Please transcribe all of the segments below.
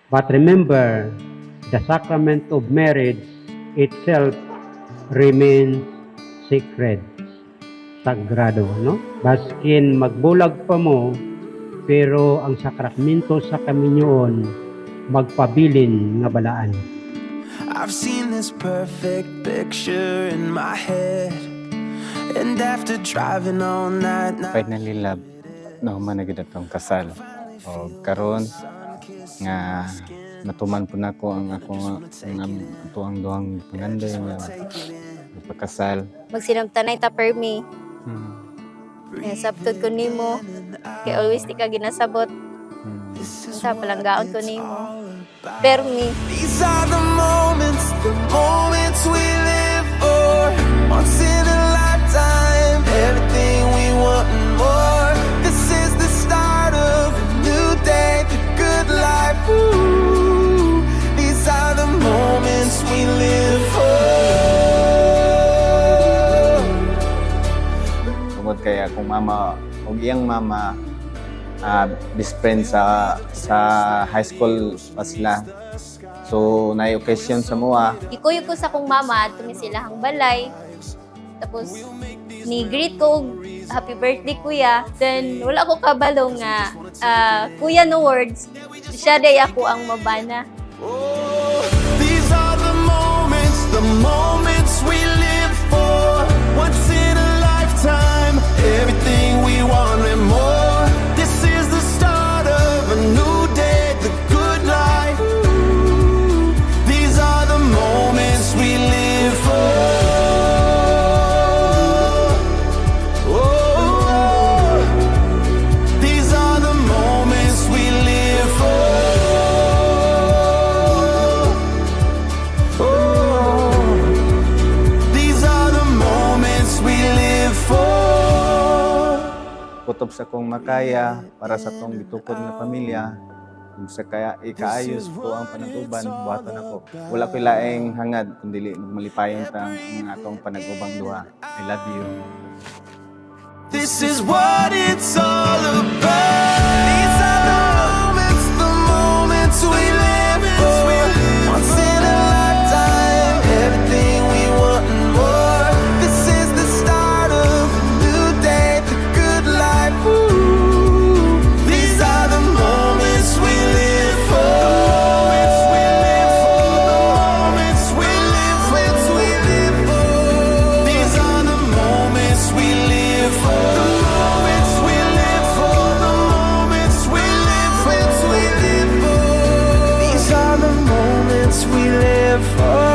But remember, the sacrament of marriage itself remains sacred, sagrado, no? Baskin magbulag pa mo, pero ang sakramento sa kaminyoon magpabilin nga balaan. I've seen this perfect picture in my head, and after driving all night, Finally, love, nahuman na gid atong kasal. O karon nga natuman po na ko ang ang duhang panganday nga pagkasal. Magsinamtanay ta permi. Sabtod ko nimo. Kay always di ka ginasabot. Sa palanggaon ko nimo. Permi. these are the moments we live for. Once in a lifetime, everything we want and more. This is the start of a new day, the good life. Ooh, these are the moments we live for. Tungod kay akong mama o iyang mama best friend sa high school pa sila. So naay occasion sa mua. Ikuyo ko sa kong mama, tumi sila hang balay. Tapos, ni-greet ko, happy birthday kuya. Then, wala ko kabalo nga, kuya no words. Siya day ako ang mabana. Oh, these are the moments we live for. Once in a lifetime, everything we want and more. This is the start of a new day, the good life. Ooh, these are the moments we live for. Oh, these are the moments we live for. These are the moments we live for. Kutob sa kong makaya para sa tong gitukod nga pamilya. Kung sa kaya ikaayos ko ang panag-uban, buhaton ako. Wala ko laing hangad kundi malipayon ta ang atong panag-ubang duha. I love you. This is what it's all about. These are the moments we live for. Once in a lifetime, everything we want and more. This is the start of a new day, the good life. Ooh, these are the moments we live for. These are the moments we live for. These are the moments we live for.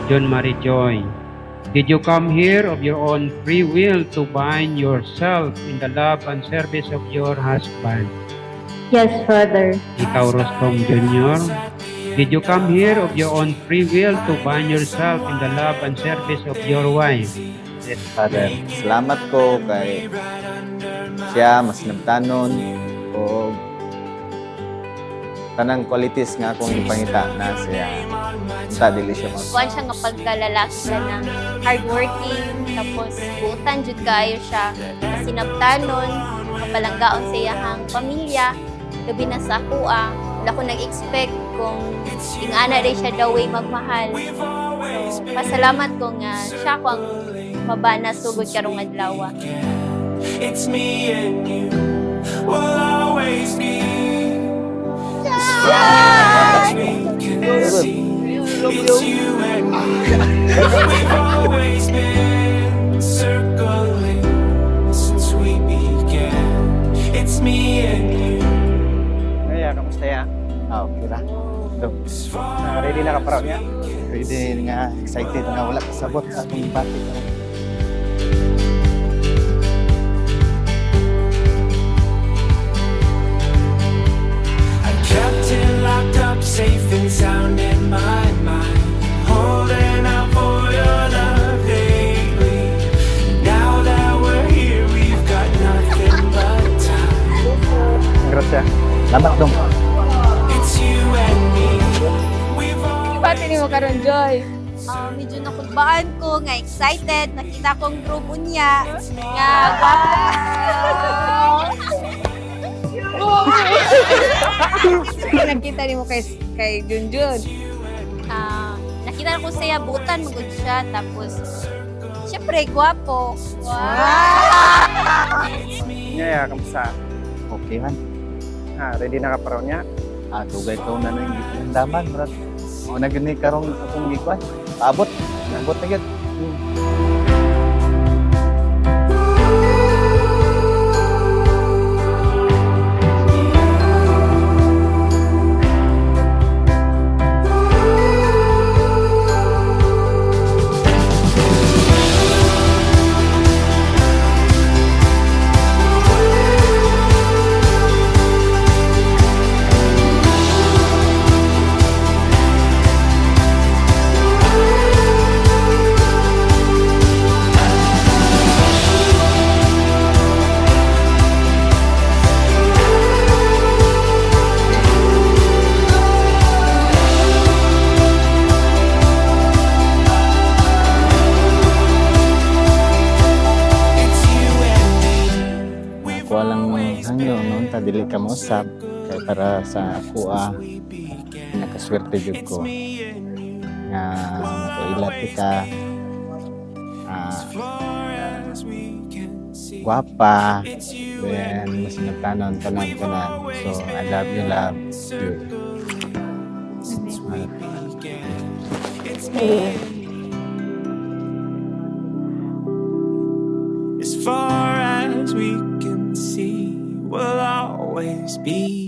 John Marie Joy, did you come here of your own free will to bind yourself in the love and service of your husband? Yes, Father. Ikaw, Rostom Jr., did you come here of your own free will to bind yourself in the love and service of your wife? Yes, Father. Salamat ko kay siya mas nagtanon o tanang qualities nga akong ipangita na siya. Sa dili siya mag Kuhan siya nga pagkalalaki ka na hardworking, tapos buutan jud kaayo siya. Sinabtanon, kapalanggaon sa iyahang pamilya, gabi na sa kuha. Wala ko nag-expect kung ingana rin siya daw way magmahal. So, pasalamat ko nga siya ko ang mabana sugod karong adlaw. It's me and you will always be. As far as we can see, it's you and me. We've always been circling since we began. It's me and you. Kaya, kamusta ya? Okay ra. Ready na ka para niya? Ready nga, excited nga wala kasabot sa atong batik. I kept it locked up, safe and sound in my mind. Holding out for your love lately. Now that we're here, we've got nothing but time. Gracias. Salamat dong. It's you and me. We've all Pati ni mo karon Joy. Medyo nakulbaan ko, nga excited, nakita kong grupo niya, nga wow! Nakita niyo mo kay Junjun. Nakita ko siya, butan, magod siya. Tapos, syempre, gwapo. Wow! Niya, kamusta? Okay man. Ready na ka pa raw niya? Tugay ko na nang gitindaman, brad. O na gani karong akong gikuan. Abot na gyud. Kuha lang hangyo noon ta dili ka mo usab kay para sa kuha nakaswerte jud ko nga makailat ka guwapa then mas nagtanon tanan so I love you As far as we can see, we'll always be